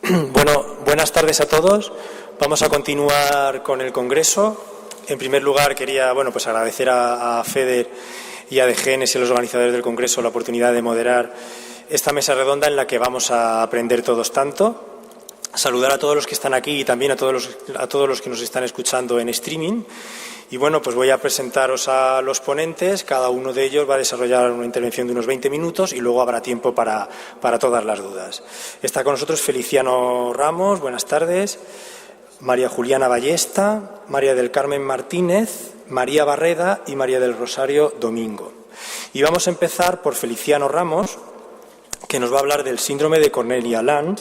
Bueno, buenas tardes a todos. Vamos a continuar con el Congreso. En primer lugar, quería agradecer a FEDER y a DGENES y a los organizadores del Congreso la oportunidad de moderar esta mesa redonda en la que vamos a aprender todos tanto. Saludar a todos los que están aquí y también a todos los que nos están escuchando en streaming. Y bueno, pues voy a presentaros a los ponentes. Cada uno de ellos va a desarrollar una intervención de unos 20 minutos y luego habrá tiempo para todas las dudas. Está con nosotros Feliciano Ramos, buenas tardes. María Juliana Ballesta, María del Carmen Martínez, María Barreda y María del Rosario Domingo. Y vamos a empezar por Feliciano Ramos, que nos va a hablar del síndrome de Cornelia-Lang.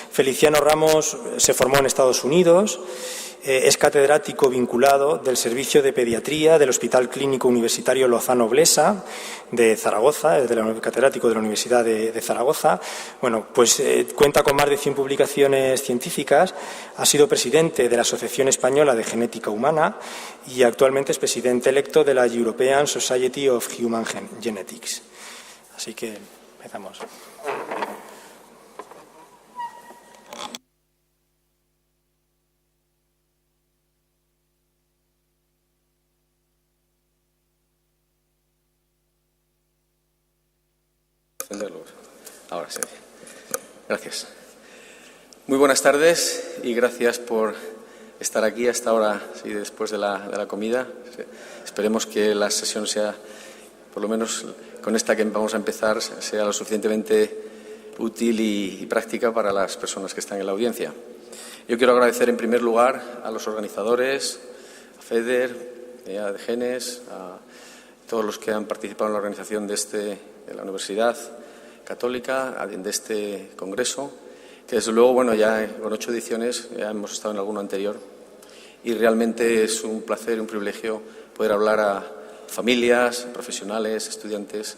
Feliciano Ramos se formó en Estados Unidos, es catedrático vinculado del Servicio de Pediatría del Hospital Clínico Universitario Lozano Blesa de Zaragoza, es catedrático de la Universidad de Zaragoza. Bueno, pues cuenta con más de 100 publicaciones científicas, ha sido presidente de la Asociación Española de Genética Humana y actualmente es presidente electo de la European Society of Human Genetics. Así que empezamos. Ahora sí. Gracias. Muy buenas tardes y gracias por estar aquí hasta ahora, sí, después de la comida. Esperemos que la sesión sea, por lo menos con esta que vamos a empezar, sea lo suficientemente útil y práctica para las personas que están en la audiencia. Yo quiero agradecer en primer lugar a los organizadores, a FEDER, a DGENES, a todos los que han participado en la organización de la Universidad Católica, de este congreso, que desde luego, ya con 8 ediciones, ya hemos estado en alguno anterior, y realmente es un placer y un privilegio poder hablar a familias, profesionales, estudiantes.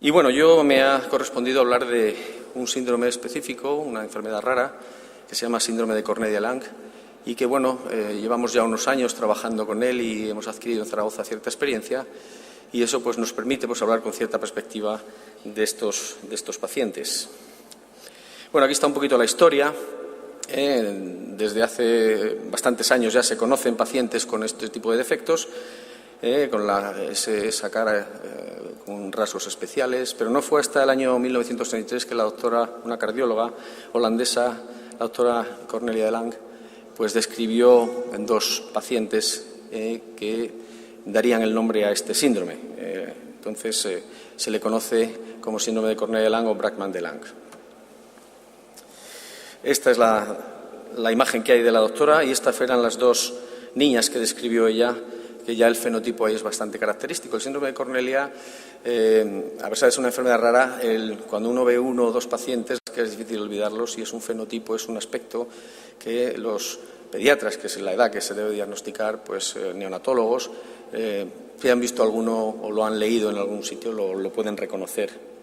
Y yo me ha correspondido hablar de un síndrome específico, una enfermedad rara, que se llama síndrome de Cornelia-Lang, y que llevamos ya unos años trabajando con él y hemos adquirido en Zaragoza cierta experiencia. Y eso nos permite hablar con cierta perspectiva de estos pacientes. Aquí está un poquito la historia. Desde hace bastantes años ya se conocen pacientes con este tipo de defectos, con esa cara con rasgos especiales, pero no fue hasta el año 1933 que una cardióloga holandesa, la doctora Cornelia de Lang, describió en 2 pacientes que darían el nombre a este síndrome. Entonces, se le conoce como síndrome de Cornelia-Lang o Brakmann de Lang. Esta es la imagen que hay de la doctora y estas eran las 2 niñas que describió ella, que ya el fenotipo ahí es bastante característico. El síndrome de Cornelia, a pesar de ser una enfermedad rara, cuando uno ve 1 o 2 pacientes, que es difícil olvidarlos, y es un fenotipo, es un aspecto que los pediatras, que es la edad que se debe diagnosticar, neonatólogos, si han visto alguno o lo han leído en algún sitio, lo pueden reconocer.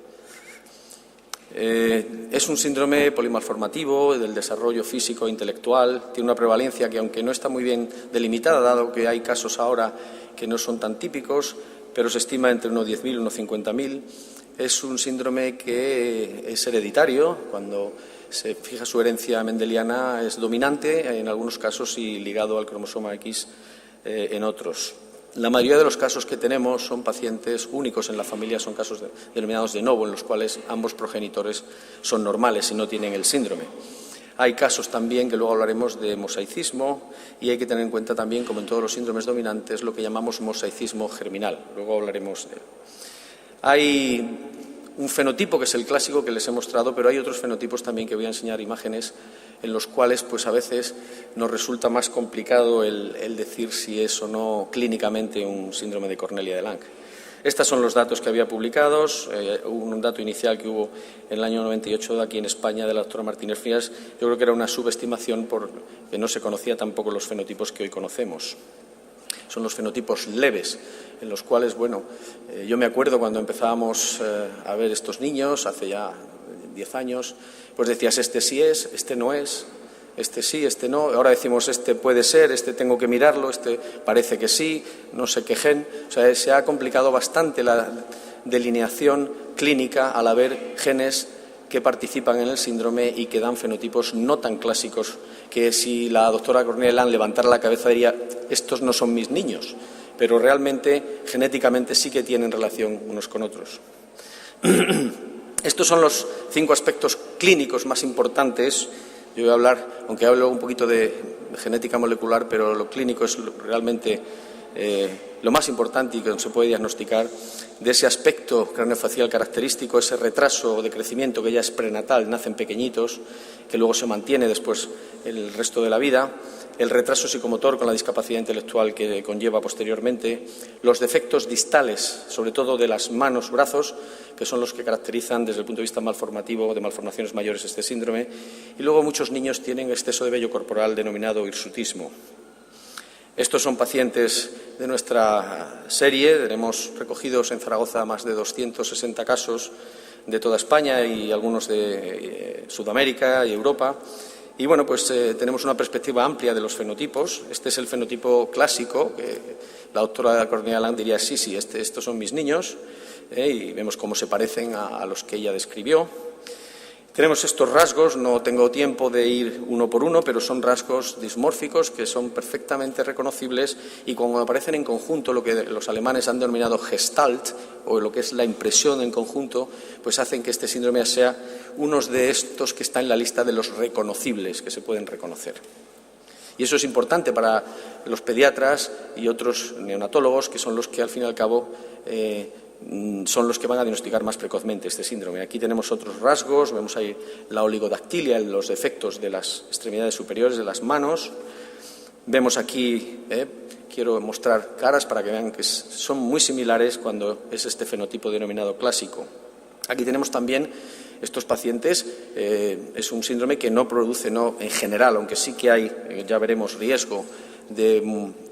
Es un síndrome polimalformativo del desarrollo físico e intelectual. Tiene una prevalencia que, aunque no está muy bien delimitada, dado que hay casos ahora que no son tan típicos, pero se estima entre unos 10.000 y unos 50.000. Es un síndrome que es hereditario. Cuando se fija su herencia mendeliana es dominante, en algunos casos, y ligado al cromosoma X en otros. La mayoría de los casos que tenemos son pacientes únicos en la familia, son casos denominados de novo, en los cuales ambos progenitores son normales y no tienen el síndrome. Hay casos también, que luego hablaremos, de mosaicismo, y hay que tener en cuenta también, como en todos los síndromes dominantes, lo que llamamos mosaicismo germinal. Luego hablaremos de él. Hay un fenotipo que es el clásico que les he mostrado, pero hay otros fenotipos también que voy a enseñar imágenes en los cuales a veces nos resulta más complicado el decir si es o no clínicamente un síndrome de Cornelia de Lang. Estos son los datos que había publicados. Un dato inicial que hubo en el año 98 aquí en España de la doctora Martínez Frías. Yo creo que era una subestimación porque no se conocía tampoco los fenotipos que hoy conocemos. Son los fenotipos leves, en los cuales, yo me acuerdo cuando empezábamos a ver estos niños, hace ya 10 años, decías, este sí es, este no es, este sí, este no. Ahora decimos, este puede ser, este tengo que mirarlo, este parece que sí, no sé qué gen. Se ha complicado bastante la delineación clínica al haber genes que participan en el síndrome y que dan fenotipos no tan clásicos, que si la doctora Cornelia Land levantara la cabeza diría estos no son mis niños, pero realmente genéticamente sí que tienen relación unos con otros. Estos son los 5 aspectos clínicos más importantes. Yo voy a hablar, aunque hablo un poquito de genética molecular, pero lo clínico es realmente lo más importante y que se puede diagnosticar de ese aspecto craneofacial característico, ese retraso de crecimiento que ya es prenatal, nacen pequeñitos, que luego se mantiene después el resto de la vida, el retraso psicomotor con la discapacidad intelectual que conlleva posteriormente, los defectos distales, sobre todo de las manos, brazos, que son los que caracterizan desde el punto de vista malformativo, de malformaciones mayores, este síndrome, y luego muchos niños tienen exceso de vello corporal denominado hirsutismo. Estos son pacientes de nuestra serie. Tenemos recogidos en Zaragoza más de 260 casos de toda España y algunos de Sudamérica y Europa. Y bueno, pues tenemos una perspectiva amplia de los fenotipos. Este es el fenotipo clásico, que la doctora Cornelia Land diría sí, estos son mis niños, y vemos cómo se parecen a los que ella describió. Tenemos estos rasgos, no tengo tiempo de ir uno por uno, pero son rasgos dismórficos que son perfectamente reconocibles y cuando aparecen en conjunto, lo que los alemanes han denominado Gestalt, o lo que es la impresión en conjunto, pues hacen que este síndrome sea uno de estos que está en la lista de los reconocibles, que se pueden reconocer. Y eso es importante para los pediatras y otros neonatólogos, que son los que al fin y al cabo son los que van a diagnosticar más precozmente este síndrome. Aquí tenemos otros rasgos, vemos ahí la oligodactilia, los defectos de las extremidades superiores de las manos. Vemos aquí, quiero mostrar caras para que vean que son muy similares cuando es este fenotipo denominado clásico. Aquí tenemos también estos pacientes, es un síndrome que no produce, en general, aunque sí que hay, ya veremos, riesgo de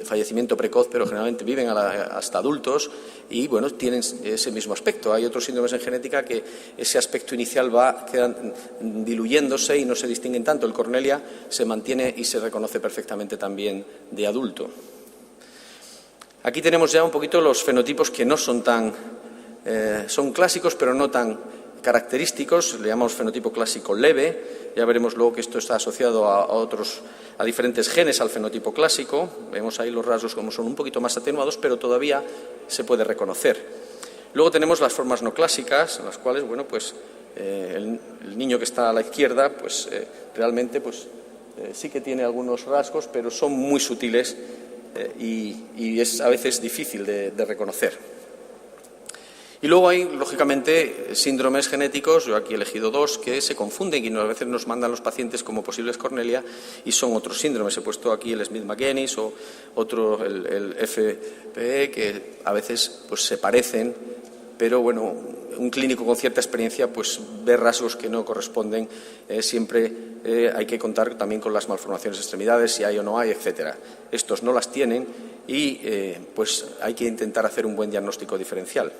fallecimiento precoz, pero generalmente viven hasta adultos y, bueno, tienen ese mismo aspecto. Hay otros síndromes en genética que ese aspecto inicial quedan diluyéndose y no se distinguen tanto. El Cornelia se mantiene y se reconoce perfectamente también de adulto. Aquí tenemos ya un poquito los fenotipos que no son tan, son clásicos, pero no tan característicos. Le llamamos fenotipo clásico leve. Ya veremos luego que esto está asociado a diferentes genes al fenotipo clásico. Vemos ahí los rasgos como son un poquito más atenuados, pero todavía se puede reconocer. Luego tenemos las formas no clásicas, en las cuales, bueno, pues el niño que está a la izquierda, pues realmente, pues sí que tiene algunos rasgos, pero son muy sutiles y es a veces difícil de reconocer. Y luego hay, lógicamente, síndromes genéticos, yo aquí he elegido 2, que se confunden y a veces nos mandan los pacientes como posibles Cornelia y son otros síndromes. He puesto aquí el Smith-Magenis o otro, el FPE, que a veces pues se parecen, pero bueno, un clínico con cierta experiencia pues ve rasgos que no corresponden. Siempre hay que contar también con las malformaciones de extremidades, si hay o no hay, etcétera. Estos no las tienen y pues hay que intentar hacer un buen diagnóstico diferencial.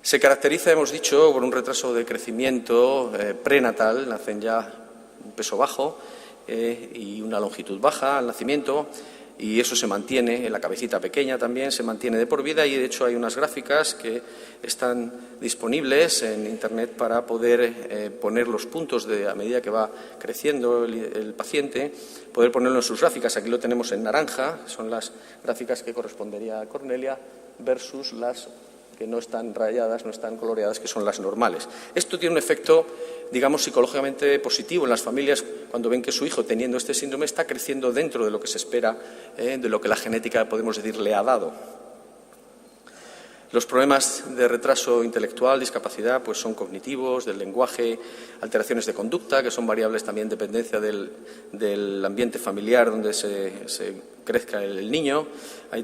Se caracteriza, hemos dicho, por un retraso de crecimiento prenatal, nacen ya un peso bajo y una longitud baja al nacimiento, y eso se mantiene en la cabecita pequeña también, se mantiene de por vida, y de hecho hay unas gráficas que están disponibles en Internet para poder poner los puntos a medida que va creciendo el paciente, poder ponerlo en sus gráficas. Aquí lo tenemos en naranja, son las gráficas que correspondería a Cornelia versus las que no están rayadas, no están coloreadas, que son las normales. Esto tiene un efecto, digamos, psicológicamente positivo en las familias cuando ven que su hijo, teniendo este síndrome, está creciendo dentro de lo que se espera, de lo que la genética, podemos decir, le ha dado. Los problemas de retraso intelectual, discapacidad, pues son cognitivos, del lenguaje, alteraciones de conducta, que son variables también en dependencia del ambiente familiar donde se crezca el niño. Ahí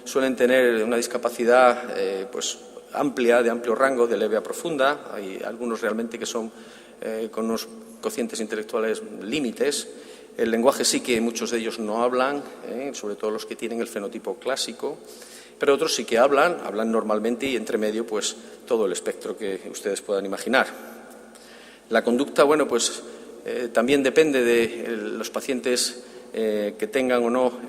suelen tener una discapacidad pues amplia, de amplio rango, de leve a profunda. Hay algunos realmente que son con unos cocientes intelectuales límites. El lenguaje sí que muchos de ellos no hablan, sobre todo los que tienen el fenotipo clásico. Pero otros sí que hablan normalmente y entre medio pues todo el espectro que ustedes puedan imaginar. La conducta, bueno, pues también depende de los pacientes que tengan o no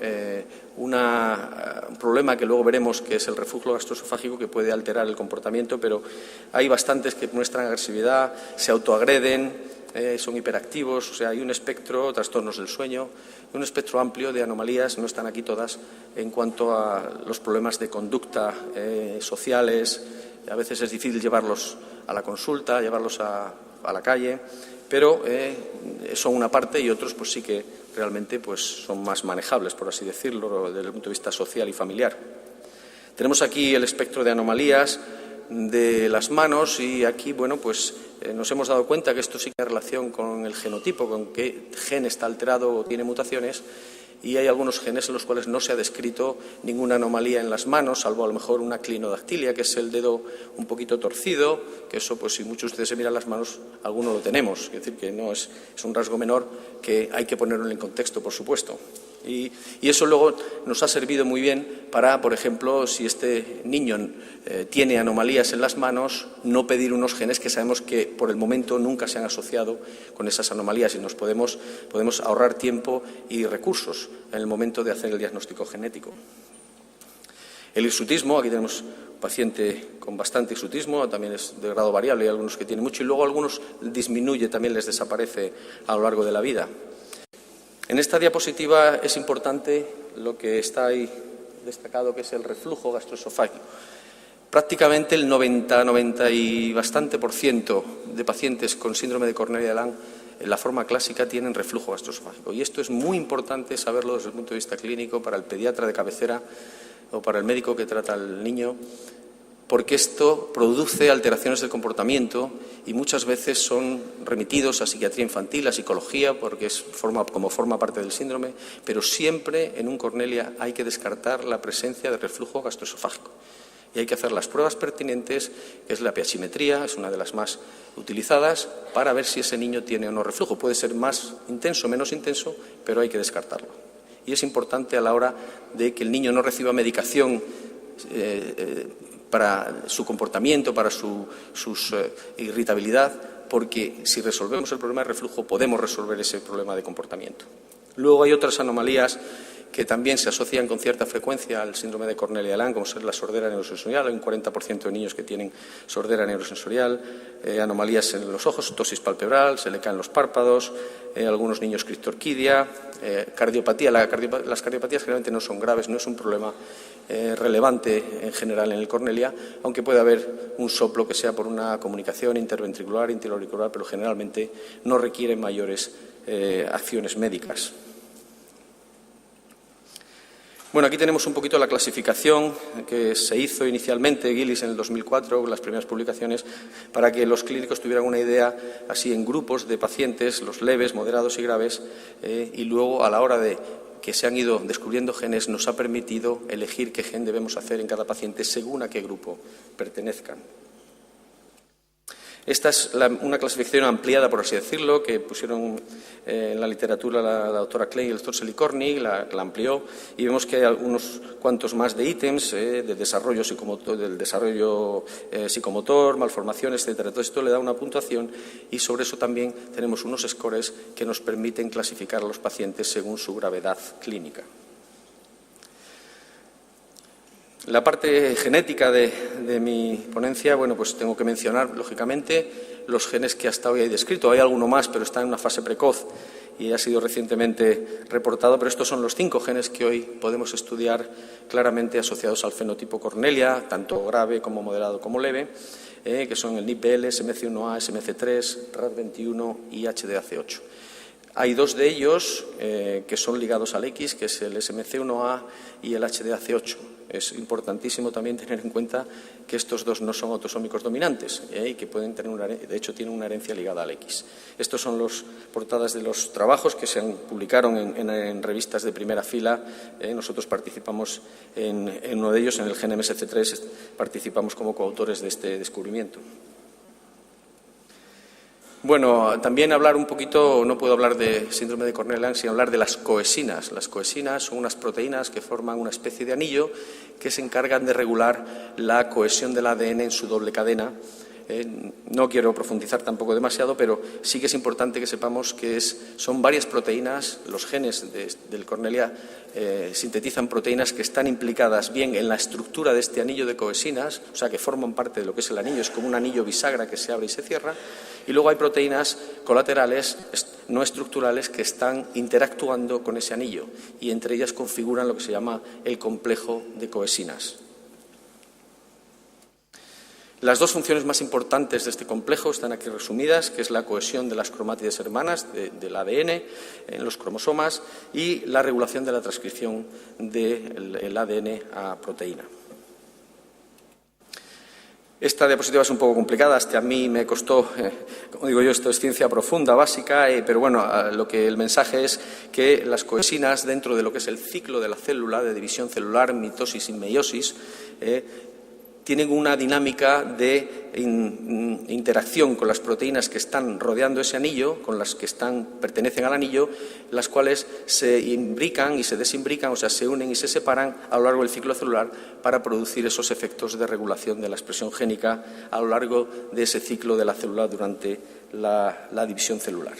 un problema que luego veremos, que es el reflujo gastroesofágico, que puede alterar el comportamiento, pero hay bastantes que muestran agresividad, se autoagreden, son hiperactivos, o sea, hay un espectro, trastornos del sueño, un espectro amplio de anomalías, no están aquí todas, en cuanto a los problemas de conducta sociales. A veces es difícil llevarlos a la consulta, llevarlos a la calle, pero son una parte, y otros pues sí que realmente pues son más manejables, por así decirlo, desde el punto de vista social y familiar. Tenemos aquí el espectro de anomalías de las manos, y aquí bueno, pues nos hemos dado cuenta que esto sí que tiene relación con el genotipo, con qué gen está alterado o tiene mutaciones, y hay algunos genes en los cuales no se ha descrito ninguna anomalía en las manos, salvo a lo mejor una clinodactilia, que es el dedo un poquito torcido, que eso, pues si muchos de ustedes se miran las manos, alguno lo tenemos, es decir, que no es un rasgo menor que hay que ponerlo en contexto, por supuesto. Y eso luego nos ha servido muy bien para, por ejemplo, si este niño tiene anomalías en las manos, no pedir unos genes que sabemos que por el momento nunca se han asociado con esas anomalías, y nos podemos ahorrar tiempo y recursos en el momento de hacer el diagnóstico genético. El hirsutismo, aquí tenemos un paciente con bastante hirsutismo, también es de grado variable, hay algunos que tienen mucho y luego algunos disminuye, también les desaparece a lo largo de la vida. En esta diapositiva es importante lo que está ahí destacado, que es el reflujo gastroesofágico. Prácticamente el 90 y bastante % de pacientes con síndrome de Cornelia-de-Lange en la forma clásica tienen reflujo gastroesofágico. Y esto es muy importante saberlo desde el punto de vista clínico para el pediatra de cabecera o para el médico que trata al niño, porque esto produce alteraciones del comportamiento y muchas veces son remitidos a psiquiatría infantil, a psicología, porque forma parte del síndrome, pero siempre en un Cornelia hay que descartar la presencia de reflujo gastroesofágico. Y hay que hacer las pruebas pertinentes, que es la pH-metría, es una de las más utilizadas, para ver si ese niño tiene o no reflujo. Puede ser más intenso, menos intenso, pero hay que descartarlo. Y es importante a la hora de que el niño no reciba medicación para su comportamiento, para su irritabilidad, porque si resolvemos el problema de reflujo podemos resolver ese problema de comportamiento. Luego hay otras anomalías que también se asocian con cierta frecuencia al síndrome de Cornelia-de-Lange, como ser la sordera neurosensorial. Hay un 40% de niños que tienen sordera neurosensorial, anomalías en los ojos, ptosis palpebral, se le caen los párpados, algunos niños criptorquidia, cardiopatía. Las cardiopatías generalmente no son graves, no es un problema relevante en general en el Cornelia, aunque puede haber un soplo que sea por una comunicación interventricular, interauricular, pero generalmente no requiere mayores acciones médicas. Bueno, aquí tenemos un poquito la clasificación que se hizo inicialmente, Gillis en el 2004, con las primeras publicaciones, para que los clínicos tuvieran una idea así en grupos de pacientes, los leves, moderados y graves, y luego a la hora de que se han ido descubriendo genes nos ha permitido elegir qué gen debemos hacer en cada paciente según a qué grupo pertenezcan. Esta es una clasificación ampliada, por así decirlo, que pusieron en la literatura la doctora Klein y el doctor Selikorny, la amplió, y vemos que hay algunos cuantos más de ítems de desarrollo psicomotor, malformaciones, etcétera. Todo esto le da una puntuación y sobre eso también tenemos unos scores que nos permiten clasificar a los pacientes según su gravedad clínica. La parte genética de mi ponencia, bueno, pues tengo que mencionar, lógicamente, los genes que hasta hoy hay descrito. Hay alguno más, pero está en una fase precoz y ha sido recientemente reportado, pero estos son los 5 genes que hoy podemos estudiar claramente asociados al fenotipo Cornelia, tanto grave como moderado como leve, que son el NIPL, SMC1A, SMC3, RAD21 y HDAC8. Hay 2 de ellos que son ligados al X, que es el SMC1A y el HDAC8. Es importantísimo también tener en cuenta que estos 2 no son autosómicos dominantes y que pueden tener de hecho tienen una herencia ligada al X. Estos son las portadas de los trabajos que se publicaron en revistas de primera fila. Nosotros participamos en uno de ellos, en el GNMSC3, participamos como coautores de este descubrimiento. Bueno, también hablar un poquito, no puedo hablar de síndrome de Cornelia-de-Lange, sino hablar de las coesinas. Las coesinas son unas proteínas que forman una especie de anillo que se encargan de regular la cohesión del ADN en su doble cadena No quiero profundizar tampoco demasiado, pero sí que es importante que sepamos que son varias proteínas. Los genes del Cornelia sintetizan proteínas que están implicadas bien en la estructura de este anillo de coesinas, o sea, que forman parte de lo que es el anillo, es como un anillo bisagra que se abre y se cierra, y luego hay proteínas colaterales no estructurales que están interactuando con ese anillo y entre ellas configuran lo que se llama el complejo de coesinas. Las dos funciones más importantes de este complejo están aquí resumidas, que es la cohesión de las cromátides hermanas del ADN en los cromosomas y la regulación de la transcripción del ADN a proteína. Esta diapositiva es un poco complicada, hasta a mí me costó, como digo yo, esto es ciencia profunda, básica, pero bueno, el mensaje es que las coesinas dentro de lo que es el ciclo de la célula, de división celular, mitosis y meiosis, tienen una dinámica de interacción con las proteínas que están rodeando ese anillo, con las que pertenecen al anillo, las cuales se imbrican y se desimbrican, o sea, se unen y se separan a lo largo del ciclo celular para producir esos efectos de regulación de la expresión génica a lo largo de ese ciclo de la célula durante la división celular.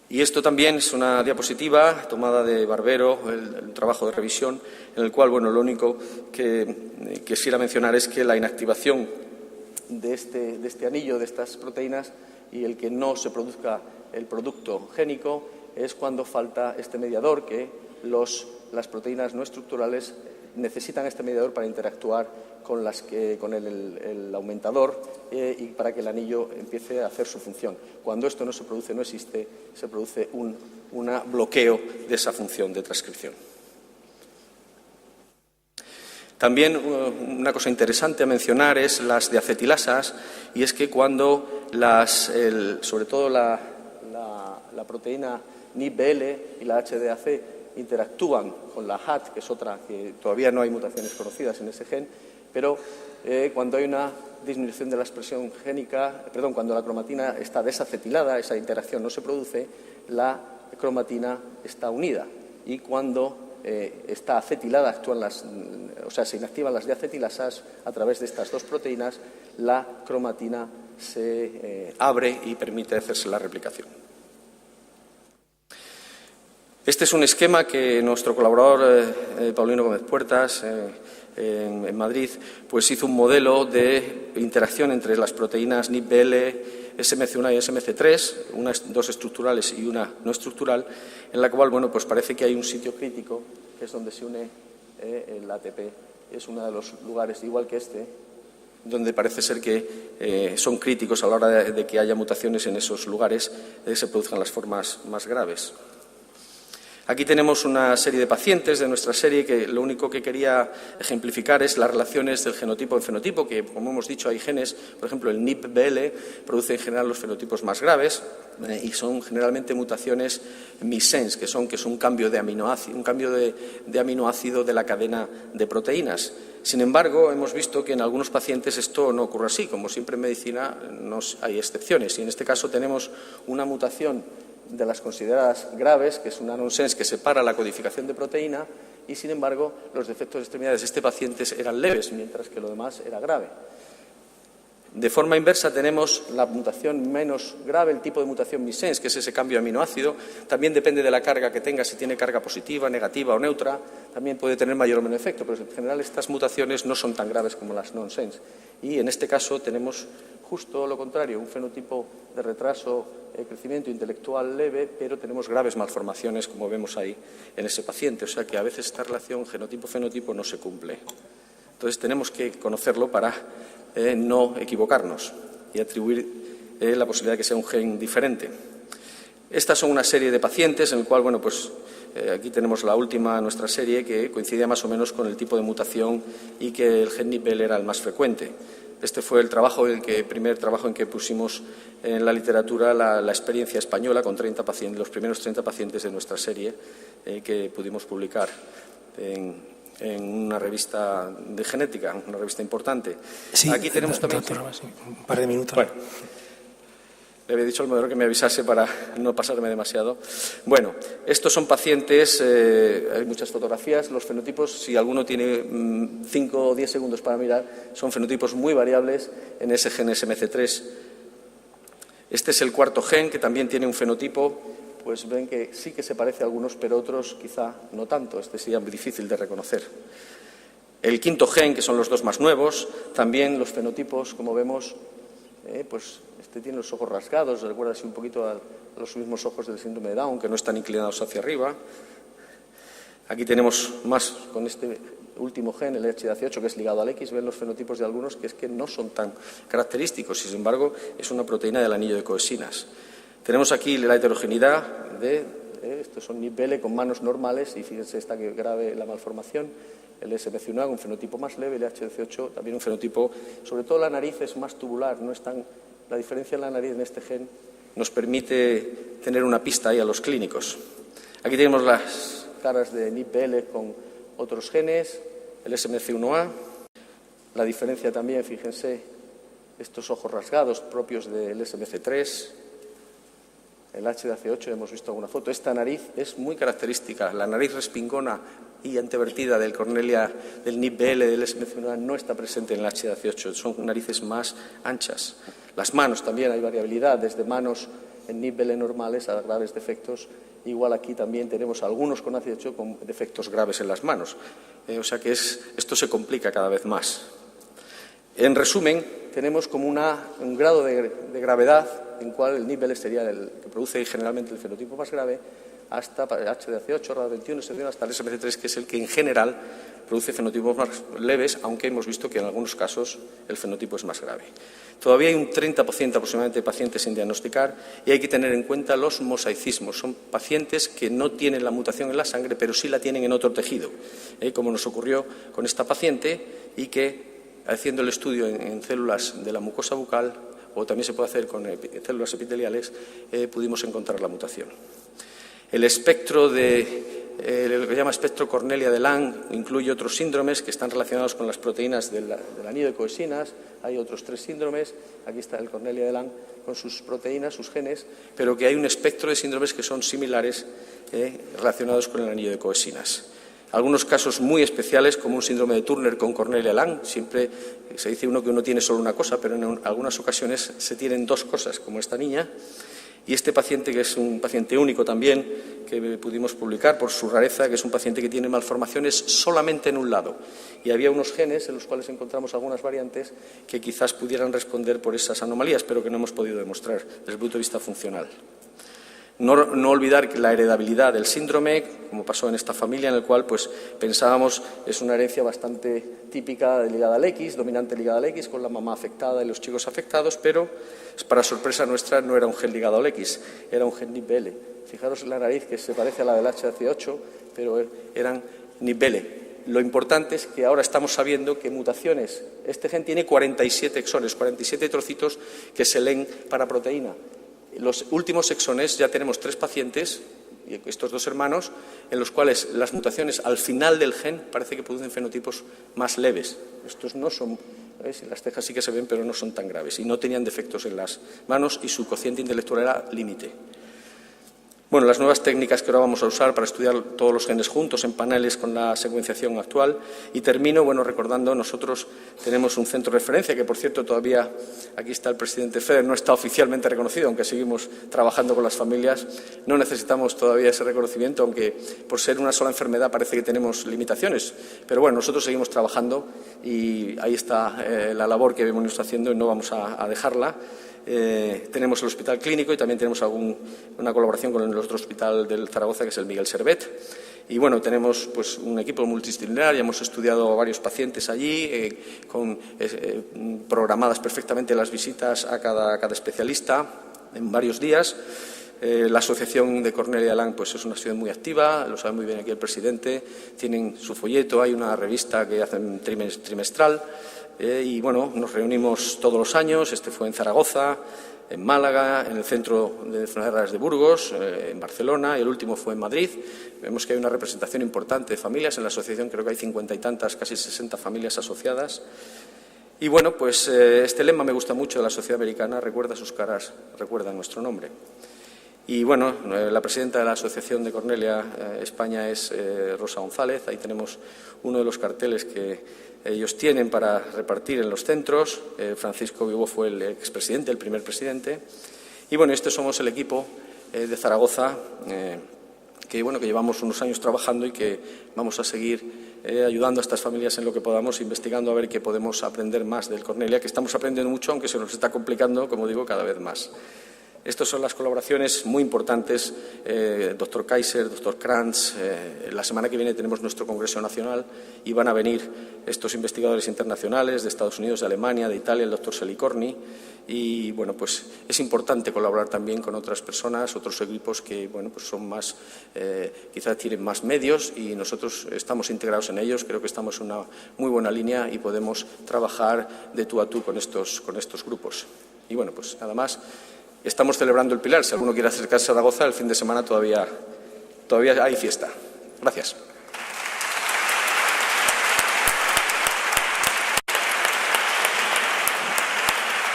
Y esto también es una diapositiva tomada de Barbero, el trabajo de revisión, en el cual, bueno, lo único que quisiera mencionar es que la inactivación de este anillo, de estas proteínas, y el que no se produzca el producto génico, es cuando falta este mediador, que las proteínas no estructurales necesitan este mediador para interactuar con el aumentador y para que el anillo empiece a hacer su función. Cuando esto no se produce, no existe, se produce un bloqueo de esa función de transcripción. También una cosa interesante a mencionar es las diacetilasas, y es que cuando sobre todo la proteína NIPBL y la HDAC interactúan con la HAT, que es otra que todavía no hay mutaciones conocidas en ese gen, pero cuando hay una disminución de la expresión génica, cuando la cromatina está desacetilada, esa interacción no se produce, la cromatina está unida, y cuando está acetilada se inactivan las diacetilasas a través de estas dos proteínas, la cromatina se abre y permite hacerse la replicación. Este es un esquema que nuestro colaborador Paulino Gómez Puertas en Madrid pues hizo un modelo de interacción entre las proteínas NIPBL, SMC1 y SMC3, dos estructurales y una no estructural, en la cual pues parece que hay un sitio crítico que es donde se une el ATP. Es uno de los lugares, igual que este, donde parece ser que son críticos a la hora de que haya mutaciones en esos lugares, se produzcan las formas más graves. Aquí tenemos una serie de pacientes de nuestra serie que lo único que quería ejemplificar es las relaciones del genotipo en fenotipo, que como hemos dicho hay genes, por ejemplo el NIPBL produce en general los fenotipos más graves y son generalmente mutaciones missense, que es un cambio de aminoácido de la cadena de proteínas. Sin embargo, hemos visto que en algunos pacientes esto no ocurre así, como siempre en medicina hay excepciones, y en este caso tenemos una mutación de las consideradas graves, que es una nonsense que separa la codificación de proteína, y sin embargo los defectos de extremidades de este paciente eran leves, mientras que lo demás era grave. De forma inversa tenemos la mutación menos grave, el tipo de mutación missense, que es ese cambio de aminoácido. También depende de la carga que tenga, si tiene carga positiva, negativa o neutra, también puede tener mayor o menor efecto, pero en general estas mutaciones no son tan graves como las nonsense. Y en este caso tenemos justo lo contrario, un fenotipo de retraso, crecimiento intelectual leve, pero tenemos graves malformaciones, como vemos ahí en ese paciente. O sea que a veces esta relación genotipo-fenotipo no se cumple. Entonces tenemos que conocerlo para no equivocarnos y atribuir la posibilidad de que sea un gen diferente. Estas son una serie de pacientes en el cual, aquí tenemos la última de nuestra serie que coincidía más o menos con el tipo de mutación y que el gen NIPBL era el más frecuente. Este fue el primer trabajo en que pusimos en la literatura la experiencia española con 30 pacientes, los primeros 30 pacientes de nuestra serie que pudimos publicar en una revista de genética, una revista importante. Sí, aquí tenemos también... doctor, un par de minutos. Bueno, Le había dicho al moderador que me avisase para no pasarme demasiado. Bueno, estos son pacientes, hay muchas fotografías, los fenotipos, si alguno tiene 5 o 10 segundos para mirar, son fenotipos muy variables en ese gen SMC3. Este es el cuarto gen, que también tiene un fenotipo, pues ven que sí que se parece a algunos, pero otros quizá no tanto. Este sería muy difícil de reconocer. El quinto gen, que son los dos más nuevos, también los fenotipos, como vemos, pues este tiene los ojos rasgados, recuerda así un poquito a los mismos ojos del síndrome de Down, que no están inclinados hacia arriba. Aquí tenemos más con este último gen, el HDAC8, que es ligado al X, ven los fenotipos de algunos que es que no son tan característicos, sin embargo, es una proteína del anillo de coesinas. Tenemos aquí la heterogeneidad de, estos son NIPBL con manos normales, y fíjense esta que grave la malformación, el SMC1A, un fenotipo más leve, el HDAC8 también un fenotipo, sobre todo la nariz es más tubular, no es tan, la diferencia en la nariz en este gen nos permite tener una pista ahí a los clínicos. Aquí tenemos las caras de NIPBL con otros genes, el SMC1A, la diferencia también, fíjense, estos ojos rasgados propios del SMC3, el HDAC8, hemos visto alguna foto. Esta nariz es muy característica, la nariz respingona y antevertida del Cornelia, del NIPBL, del SMC1A, no está presente en el HDAC8, son narices más anchas. Las manos también hay variabilidad, desde manos en NIPBL normales a graves defectos. Igual aquí también tenemos algunos con HDAC8 con defectos graves en las manos. O sea que esto se complica cada vez más. En resumen, tenemos como un grado de gravedad en cual el NIPBL sería el que produce generalmente el fenotipo más grave, hasta el HDAC8, RAD21, hasta el SMC3, que es el que en general produce fenotipos más leves, aunque hemos visto que en algunos casos el fenotipo es más grave. Todavía hay un 30% aproximadamente de pacientes sin diagnosticar y hay que tener en cuenta los mosaicismos. Son pacientes que no tienen la mutación en la sangre, pero sí la tienen en otro tejido, como nos ocurrió con esta paciente y que, haciendo el estudio en células de la mucosa bucal, o también se puede hacer con células epiteliales, pudimos encontrar la mutación. El espectro lo que se llama espectro Cornelia de Lang incluye otros síndromes que están relacionados con las proteínas del anillo de coesinas. Hay otros 3 síndromes. Aquí está el Cornelia de Lang con sus proteínas, sus genes, pero que hay un espectro de síndromes que son similares relacionados con el anillo de coesinas. Algunos casos muy especiales, como un síndrome de Turner con Cornelia Lang. Siempre se dice que uno tiene solo una cosa, pero en algunas ocasiones se tienen 2 cosas, como esta niña. Y este paciente, que es un paciente único también, que pudimos publicar por su rareza, que es un paciente que tiene malformaciones solamente en un lado. Y había unos genes en los cuales encontramos algunas variantes que quizás pudieran responder por esas anomalías, pero que no hemos podido demostrar desde el punto de vista funcional. No olvidar que la heredabilidad del síndrome, como pasó en esta familia, en el cual pues pensábamos es una herencia bastante típica ligada al X, dominante ligada al X, con la mamá afectada y los chicos afectados, pero para sorpresa nuestra no era un gen ligado al X, era un gen NIPBL. Fijaros en la nariz, que se parece a la del HDAC8, pero eran NIPBL. Lo importante es que ahora estamos sabiendo que mutaciones, este gen tiene 47 exones, 47 trocitos que se leen para proteína. Los últimos exones ya tenemos 3 pacientes, estos 2 hermanos, en los cuales las mutaciones al final del gen parece que producen fenotipos más leves. Estos no son, ¿ves? Las cejas sí que se ven, pero no son tan graves. Y no tenían defectos en las manos y su cociente intelectual era límite. Bueno, las nuevas técnicas que ahora vamos a usar para estudiar todos los genes juntos en paneles con la secuenciación actual. Y termino, recordando, nosotros tenemos un centro de referencia que, por cierto, todavía, aquí está el presidente FEDER, no está oficialmente reconocido, aunque seguimos trabajando con las familias. No necesitamos todavía ese reconocimiento, aunque por ser una sola enfermedad parece que tenemos limitaciones. Pero bueno, nosotros seguimos trabajando y ahí está la labor que venimos haciendo y no vamos a dejarla. Tenemos el hospital clínico y también tenemos una colaboración con el otro hospital del Zaragoza, que es el Miguel Servet. Y bueno, tenemos pues un equipo multidisciplinar, ya hemos estudiado a varios pacientes allí, programadas perfectamente las visitas a cada especialista en varios días. La asociación de Cornelia Lang pues es una asociación muy activa, lo sabe muy bien aquí el presidente, tienen su folleto, hay una revista que hacen trimestral. Y bueno, nos reunimos todos los años, este fue en Zaragoza, en Málaga, en el Centro de Enfermedades de Burgos, en Barcelona, y el último fue en Madrid. Vemos que hay una representación importante de familias, en la asociación creo que hay 50 y tantas, casi 60 familias asociadas. Y bueno, pues este lema me gusta mucho de la sociedad americana: recuerda sus caras, recuerda nuestro nombre. Y bueno, la presidenta de la Asociación de Cornelia España es Rosa González. Ahí tenemos uno de los carteles que ellos tienen para repartir en los centros. Francisco Vigo fue el expresidente, el primer presidente. Y bueno, este somos el equipo de Zaragoza, que llevamos unos años trabajando y que vamos a seguir ayudando a estas familias en lo que podamos, investigando a ver qué podemos aprender más del Cornelia, que estamos aprendiendo mucho, aunque se nos está complicando, como digo, cada vez más. Estas son las colaboraciones muy importantes, doctor Kaiser, doctor Krantz. La semana que viene tenemos nuestro Congreso Nacional y van a venir estos investigadores internacionales de Estados Unidos, de Alemania, de Italia, el doctor Selicorni. Y bueno, pues es importante colaborar también con otras personas, otros equipos que pues son más, quizás tienen más medios, y nosotros estamos integrados en ellos. Creo que estamos en una muy buena línea y podemos trabajar de tú a tú con estos grupos. Y bueno, pues nada más. Estamos celebrando el Pilar. Si alguno quiere acercarse a Zaragoza, el fin de semana todavía hay fiesta. Gracias.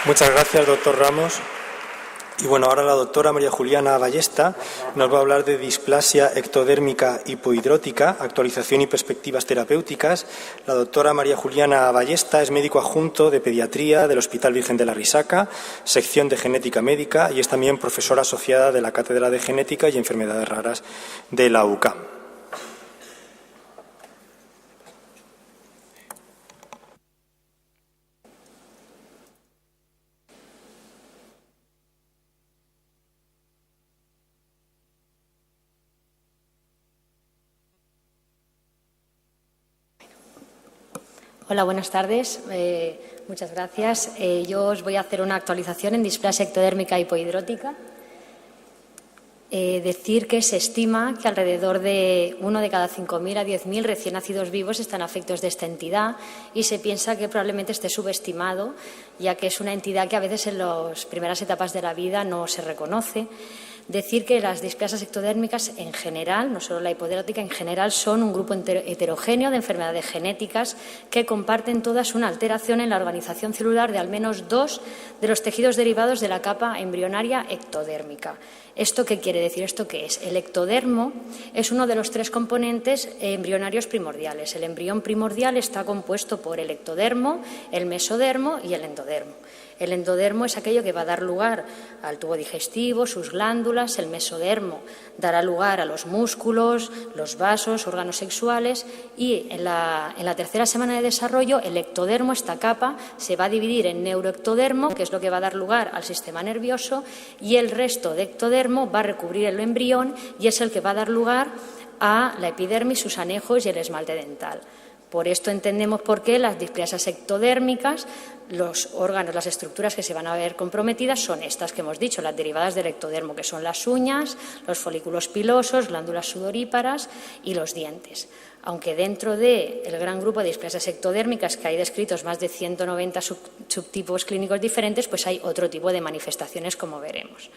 Muchas gracias, doctor Ramos. Y bueno, ahora la doctora María Juliana Ballesta nos va a hablar de displasia ectodérmica hipohidrótica, actualización y perspectivas terapéuticas. La doctora María Juliana Ballesta es médico adjunto de pediatría del Hospital Virgen de la Risaca, sección de genética médica, y es también profesora asociada de la Cátedra de Genética y Enfermedades Raras de la UCAM. Hola, buenas tardes. Muchas gracias. Yo os voy a hacer una actualización en displasia ectodérmica hipohidrótica. Decir que se estima que alrededor de 1 de cada 5.000 a 10.000 recién nacidos vivos están afectos de esta entidad, y se piensa que probablemente esté subestimado, ya que es una entidad que a veces en las primeras etapas de la vida no se reconoce. Decir que las displasias ectodérmicas en general, no solo la hipohidrótica, en general son un grupo heterogéneo de enfermedades genéticas que comparten todas una alteración en la organización celular de al menos 2 de los tejidos derivados de la capa embrionaria ectodérmica. ¿Esto qué quiere decir? ¿Esto qué es? El ectodermo es uno de los 3 componentes embrionarios primordiales. El embrión primordial está compuesto por el ectodermo, el mesodermo y el endodermo. El endodermo es aquello que va a dar lugar al tubo digestivo, sus glándulas. El mesodermo dará lugar a los músculos, los vasos, órganos sexuales, y en la tercera semana de desarrollo el ectodermo, esta capa, se va a dividir en neuroectodermo, que es lo que va a dar lugar al sistema nervioso, y el resto de ectodermo va a recubrir el embrión y es el que va a dar lugar a la epidermis, sus anejos y el esmalte dental. Por esto entendemos por qué las displasias ectodérmicas, los órganos, las estructuras que se van a ver comprometidas son estas que hemos dicho, las derivadas del ectodermo, que son las uñas, los folículos pilosos, glándulas sudoríparas y los dientes. Aunque dentro del gran grupo de displasias ectodérmicas, que hay descritos más de 190 subtipos clínicos diferentes, pues hay otro tipo de manifestaciones, como veremos.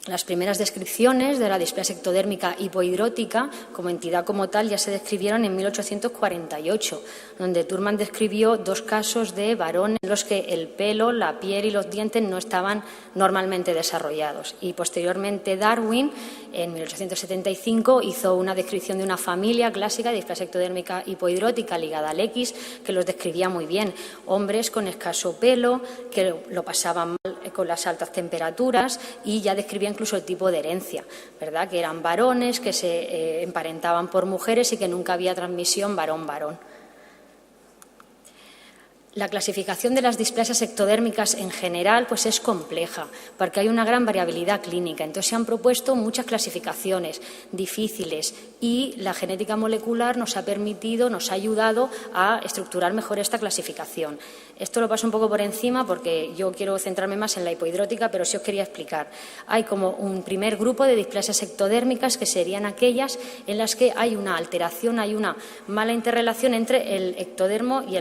Las primeras descripciones de la displasia ectodérmica hipohidrótica como entidad como tal ya se describieron en 1848, donde Thurman describió 2 casos de varones en los que el pelo, la piel y los dientes no estaban normalmente desarrollados. Y posteriormente Darwin, en 1875, hizo una descripción de una familia clásica de displasia ectodérmica hipohidrótica ligada al X, que los describía muy bien. Hombres con escaso pelo, que lo pasaban mal con las altas temperaturas, y ya describía incluso el tipo de herencia, ¿verdad? Que eran varones que se emparentaban por mujeres y que nunca había transmisión varón-varón. La clasificación de las displasias ectodérmicas en general pues es compleja, porque hay una gran variabilidad clínica. Entonces se han propuesto muchas clasificaciones difíciles, y la genética molecular nos ha ayudado a estructurar mejor esta clasificación. Esto lo paso un poco por encima porque yo quiero centrarme más en la hipohidrótica, pero sí os quería explicar. Hay como un primer grupo de displasias ectodérmicas, que serían aquellas en las que hay una alteración, hay una mala interrelación entre el ectodermo y el